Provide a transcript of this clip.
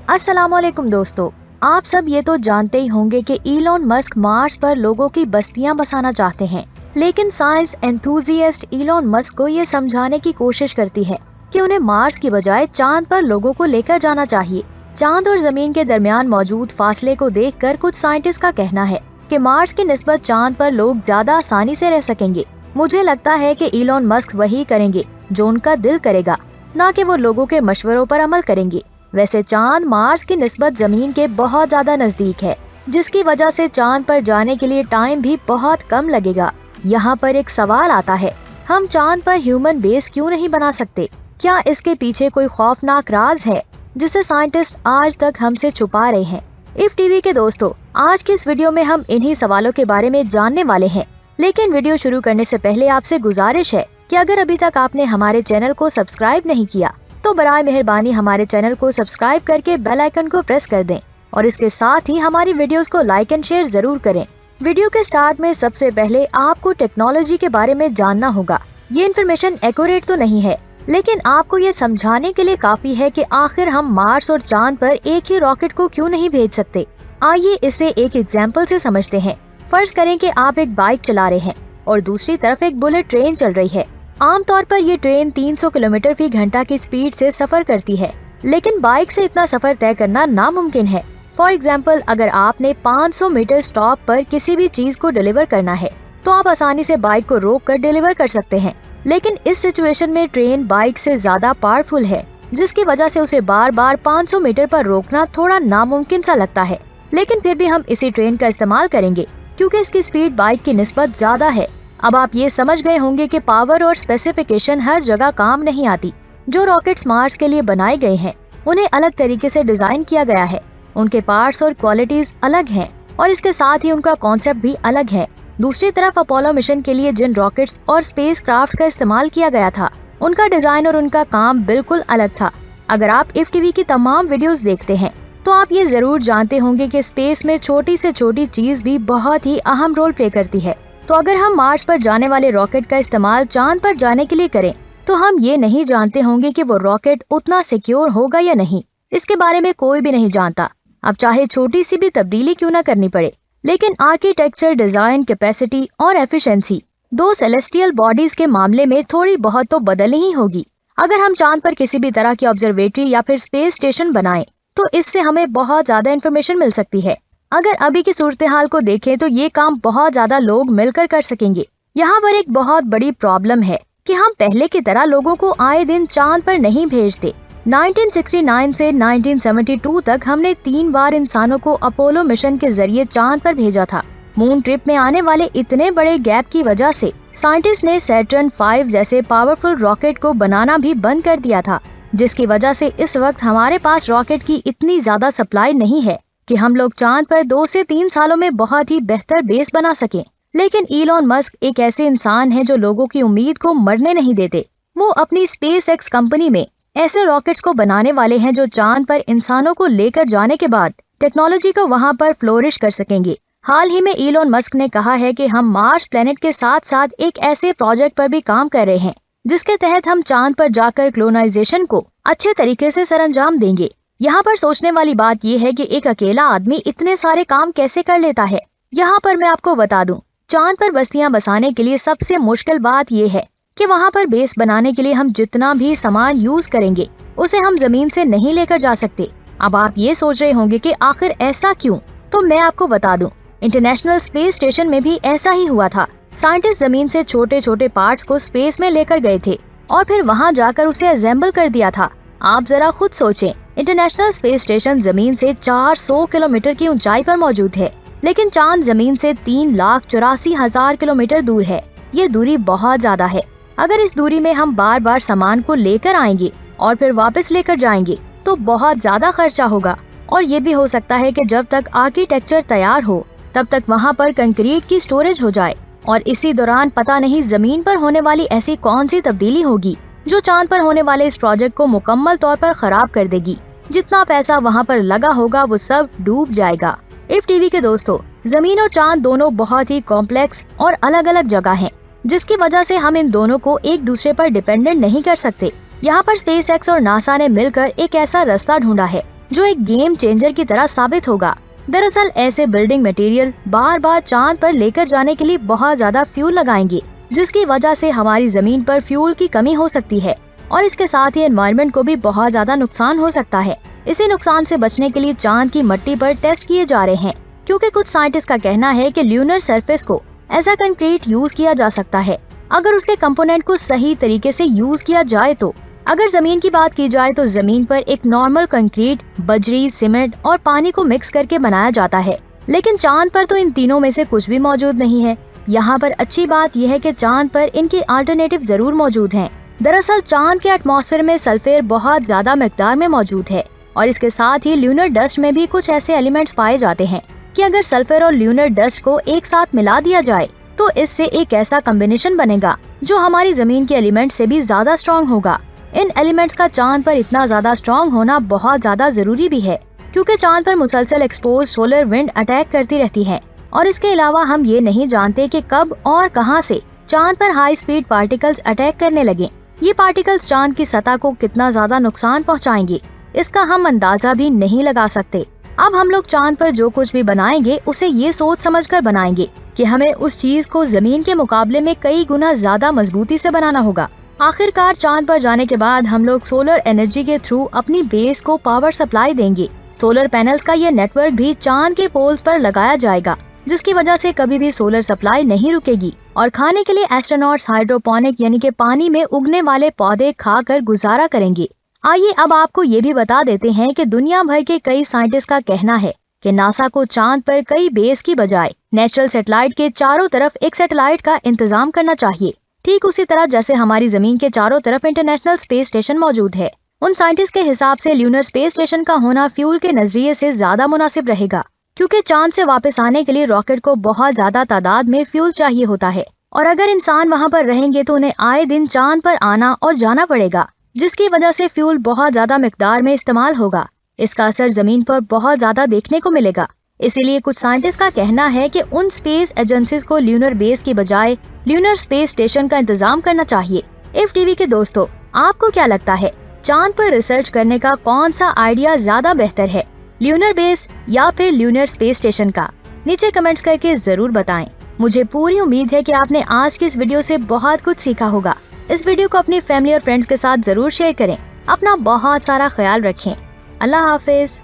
अस्सलामुअलैकुम दोस्तों, आप सब ये तो जानते ही होंगे कि इलॉन मस्क मार्स पर लोगों की बस्तियां बसाना चाहते हैं। लेकिन साइंस एंथुजियास्ट इलॉन मस्क को ये समझाने की कोशिश करती है कि उन्हें मार्स की बजाय चांद पर लोगों को लेकर जाना चाहिए। चांद और जमीन के दरमियान मौजूद फासले को देखकर कुछ साइंटिस्ट का कहना है कि मार्स की निस्बत चांद पर लोग ज्यादा आसानी से रह सकेंगे। मुझे लगता है कि इलॉन मस्क वही करेंगे जो उनका दिल करेगा, न कि वो लोगों के मशवरों पर अमल करेंगे। वैसे चांद मार्स की निस्बत जमीन के बहुत ज्यादा नजदीक है, जिसकी वजह से चांद पर जाने के लिए टाइम भी बहुत कम लगेगा। यहाँ पर एक सवाल आता है, हम चांद पर ह्यूमन बेस क्यों नहीं बना सकते? क्या इसके पीछे कोई खौफनाक राज है जिसे साइंटिस्ट आज तक हमसे छुपा रहे हैं? इफ टीवी के दोस्तों, आज की इस वीडियो में हम इन्हीं सवालों के बारे में जानने वाले हैं। लेकिन वीडियो शुरू करने से पहले आपसे गुजारिश है कि अगर अभी तक आपने हमारे चैनल को सब्सक्राइब नहीं किया तो बराए मेहरबानी हमारे चैनल को सब्सक्राइब करके बेल आइकन को प्रेस कर दें और इसके साथ ही हमारी वीडियोस को लाइक एंड शेयर जरूर करें। वीडियो के स्टार्ट में सबसे पहले आपको टेक्नोलॉजी के बारे में जानना होगा। ये इन्फॉर्मेशन एक्यूरेट तो नहीं है, लेकिन आपको ये समझाने के लिए काफी है कि आखिर हम मार्स और चांद पर एक ही रॉकेट को क्यों नहीं भेज सकते। आइए इसे एक एग्जाम्पल से समझते हैं। फर्ज करें कि आप एक बाइक चला रहे हैं और दूसरी तरफ एक बुलेट ट्रेन चल रही है। आमतौर पर ये ट्रेन 300 किलोमीटर फी घंटा की स्पीड से सफर करती है, लेकिन बाइक से इतना सफर तय करना नामुमकिन है। फॉर एग्जाम्पल, अगर आपने 500 मीटर स्टॉप पर किसी भी चीज को डिलीवर करना है तो आप आसानी से बाइक को रोक कर डिलीवर कर सकते हैं। लेकिन इस सिचुएशन में ट्रेन बाइक से ज्यादा पावरफुल है, जिसकी वजह से उसे बार बार 500 मीटर पर रोकना थोड़ा नामुमकिन सा लगता है। लेकिन फिर भी हम इसी ट्रेन का इस्तेमाल करेंगे क्योंकि इसकी स्पीड बाइक की निस्बत ज्यादा है। अब आप ये समझ गए होंगे कि पावर और स्पेसिफिकेशन हर जगह काम नहीं आती। जो रॉकेट्स मार्स के लिए बनाए गए हैं उन्हें अलग तरीके से डिजाइन किया गया है, उनके पार्ट्स और क्वालिटीज अलग हैं और इसके साथ ही उनका कॉन्सेप्ट भी अलग है। दूसरी तरफ अपोलो मिशन के लिए जिन रॉकेट्स और स्पेस क्राफ्ट का इस्तेमाल किया गया था, उनका डिजाइन और उनका काम बिल्कुल अलग था। अगर आप इफ टीवी की तमाम वीडियोस देखते हैं तो आप ये जरूर जानते होंगे कि स्पेस में छोटी से छोटी चीज भी बहुत ही अहम रोल प्ले करती है। तो अगर हम मार्स पर जाने वाले रॉकेट का इस्तेमाल चांद पर जाने के लिए करें तो हम ये नहीं जानते होंगे कि वो रॉकेट उतना सिक्योर होगा या नहीं। इसके बारे में कोई भी नहीं जानता, अब चाहे छोटी सी भी तब्दीली क्यों न करनी पड़े। लेकिन आर्किटेक्चर, डिजाइन, कैपेसिटी और एफिशिएंसी दो सेलेस्टियल बॉडीज के मामले में थोड़ी बहुत तो बदलनी ही होगी। अगर हम चांद पर किसी भी तरह की ऑब्जर्वेटरी या फिर स्पेस स्टेशन बनाएं तो इससे हमें बहुत ज्यादा इन्फॉर्मेशन मिल सकती है। अगर अभी की सूरत हाल को देखें तो ये काम बहुत ज्यादा लोग मिलकर कर सकेंगे। यहाँ पर एक बहुत बड़ी प्रॉब्लम है कि हम पहले की तरह लोगों को आए दिन चांद पर नहीं भेजते। 1969 से 1972 तक हमने 3 बार इंसानों को अपोलो मिशन के जरिए चांद पर भेजा था। मून ट्रिप में आने वाले इतने बड़े गैप की वजह से साइंटिस्ट ने सैटर्न 5 जैसे पावरफुल रॉकेट को बनाना भी बंद कर दिया था, जिसकी वजह से इस वक्त हमारे पास रॉकेट की इतनी ज्यादा सप्लाई नहीं है कि हम लोग चांद पर 2 से 3 सालों में बहुत ही बेहतर बेस बना सकें। लेकिन इलॉन मस्क एक ऐसे इंसान है जो लोगों की उम्मीद को मरने नहीं देते। वो अपनी स्पेस एक्स कंपनी में ऐसे रॉकेट्स को बनाने वाले हैं जो चांद पर इंसानों को लेकर जाने के बाद टेक्नोलॉजी को वहां पर फ्लोरिश कर सकेंगे। हाल ही में इलॉन मस्क ने कहा है कि हम मार्स प्लेनेट के साथ साथ एक ऐसे प्रोजेक्ट पर भी काम कर रहे हैं जिसके तहत हम चांद पर जाकर क्लोनाइजेशन को अच्छे तरीके से सरअंजाम देंगे। यहाँ पर सोचने वाली बात यह है कि एक अकेला आदमी इतने सारे काम कैसे कर लेता है। यहाँ पर मैं आपको बता दूं, चांद पर बस्तियां बसाने के लिए सबसे मुश्किल बात यह है कि वहाँ पर बेस बनाने के लिए हम जितना भी सामान यूज करेंगे उसे हम जमीन से नहीं लेकर जा सकते। अब आप ये सोच रहे होंगे कि आखिर ऐसा क्यों? तो मैं आपको बता दूं, इंटरनेशनल स्पेस स्टेशन में भी ऐसा ही हुआ था। साइंटिस्ट जमीन से छोटे छोटे पार्ट्स को स्पेस में लेकर गए थे और फिर वहाँ जाकर उसे असेंबल कर दिया था। आप जरा खुद सोचें, इंटरनेशनल स्पेस स्टेशन जमीन से 400 किलोमीटर की ऊंचाई पर मौजूद है, लेकिन चांद जमीन से 3,84,000 किलोमीटर दूर है। ये दूरी बहुत ज्यादा है। अगर इस दूरी में हम बार बार सामान को लेकर आएंगे और फिर वापस लेकर जाएंगे तो बहुत ज्यादा खर्चा होगा। और ये भी हो सकता है कि जब तक आर्किटेक्चर तैयार हो तब तक वहाँ पर कंक्रीट की स्टोरेज हो जाए और इसी दौरान पता नहीं जमीन पर होने वाली ऐसी कौन सी तब्दीली होगी जो चांद पर होने वाले इस प्रोजेक्ट को मुकम्मल तौर पर खराब कर देगी। जितना पैसा वहाँ पर लगा होगा वो सब डूब जाएगा। इफ टीवी के दोस्तों, जमीन और चांद दोनों बहुत ही कॉम्प्लेक्स और अलग अलग जगह हैं, जिसकी वजह से हम इन दोनों को एक दूसरे पर डिपेंडेंट नहीं कर सकते। यहाँ पर स्पेस एक्स और नासा ने मिलकर एक ऐसा रास्ता ढूंढा है जो एक गेम चेंजर की तरह साबित होगा। दरअसल ऐसे बिल्डिंग मटेरियल बार बार चांद पर लेकर जाने के लिए बहुत ज्यादा फ्यूल लगाएंगे, जिसकी वजह से हमारी जमीन पर फ्यूल की कमी हो सकती है और इसके साथ ही एनवायरनमेंट को भी बहुत ज्यादा नुकसान हो सकता है। इसी नुकसान से बचने के लिए चांद की मिट्टी पर टेस्ट किए जा रहे हैं, क्योंकि कुछ साइंटिस्ट का कहना है कि ल्यूनर सरफेस को एज अ कंक्रीट यूज किया जा सकता है अगर उसके कंपोनेंट को सही तरीके से यूज किया जाए तो। अगर जमीन की बात की जाए तो जमीन पर एक नॉर्मल कंक्रीट, बजरी, सीमेंट और पानी को मिक्स करके बनाया जाता है, लेकिन चांद पर तो इन तीनों में से कुछ भी मौजूद नहीं है। यहाँ पर अच्छी बात यह है कि चांद पर इनके अल्टरनेटिव जरूर मौजूद हैं। दरअसल चांद के एटमॉस्फेयर में सल्फेट बहुत ज्यादा मिकदार में मौजूद है और इसके साथ ही ल्यूनर डस्ट में भी कुछ ऐसे एलिमेंट्स पाए जाते हैं कि अगर सल्फर और ल्यूनर डस्ट को एक साथ मिला दिया जाए तो इससे एक ऐसा कॉम्बिनेशन बनेगा जो हमारी जमीन के एलिमेंट से भी ज्यादा स्ट्रॉन्ग होगा। इन एलिमेंट्स का चांद पर इतना ज्यादा स्ट्रॉन्ग होना बहुत ज्यादा जरूरी भी है, क्योंकि चांद पर मुसलसल एक्सपोज सोलर विंड अटैक करती रहती है और इसके अलावा हम ये नहीं जानते कि कब और कहां से चांद पर हाई स्पीड पार्टिकल्स अटैक करने लगे। ये पार्टिकल्स चांद की सतह को कितना ज्यादा नुकसान पहुंचाएंगे, इसका हम अंदाजा भी नहीं लगा सकते। अब हम लोग चांद पर जो कुछ भी बनाएंगे उसे ये सोच समझकर बनाएंगे कि हमें उस चीज को जमीन के मुकाबले में कई गुना ज्यादा मजबूती से बनाना होगा। आखिरकार चांद पर जाने के बाद हम लोग सोलर एनर्जी के थ्रू अपनी बेस को पावर सप्लाई देंगे। सोलर पैनल्स का ये नेटवर्क भी चांद के पोल्स पर लगाया जाएगा, जिसकी वजह से कभी भी सोलर सप्लाई नहीं रुकेगी और खाने के लिए एस्ट्रोनॉट्स हाइड्रोपोनिक यानी कि पानी में उगने वाले पौधे खाकर गुजारा करेंगे। आइए अब आपको ये भी बता देते हैं कि दुनिया भर के कई साइंटिस्ट का कहना है कि नासा को चांद पर कई बेस की बजाय नेचुरल सैटेलाइट के चारों तरफ एक सैटेलाइट का इंतजाम करना चाहिए, ठीक उसी तरह जैसे हमारी जमीन के चारों तरफ इंटरनेशनल स्पेस स्टेशन मौजूद है। उन साइंटिस्ट के हिसाब से ल्यूनर स्पेस स्टेशन का होना फ्यूल के नजरिए से ज्यादा मुनासिब रहेगा, क्योंकि चांद से वापस आने के लिए रॉकेट को बहुत ज्यादा तादाद में फ्यूल चाहिए होता है और अगर इंसान वहाँ पर रहेंगे तो उन्हें आए दिन चांद पर आना और जाना पड़ेगा, जिसकी वजह से फ्यूल बहुत ज्यादा मिकदार में इस्तेमाल होगा। इसका असर जमीन पर बहुत ज्यादा देखने को मिलेगा। इसीलिए कुछ साइंटिस्ट का कहना है कि उन स्पेस एजेंसीज को ल्यूनर बेस की बजाय ल्यूनर स्पेस स्टेशन का इंतजाम करना चाहिए। इफ टीवी के दोस्तों, आपको क्या लगता है, चांद पर रिसर्च करने का कौन सा आइडिया ज्यादा बेहतर है, ल्यूनर बेस या फिर ल्यूनर स्पेस स्टेशन का? नीचे कमेंट्स करके जरूर बताएं। मुझे पूरी उम्मीद है कि आपने आज की इस वीडियो से बहुत कुछ सीखा होगा। इस वीडियो को अपनी फैमिली और फ्रेंड्स के साथ जरूर शेयर करें। अपना बहुत सारा ख्याल रखें। अल्लाह हाफिज।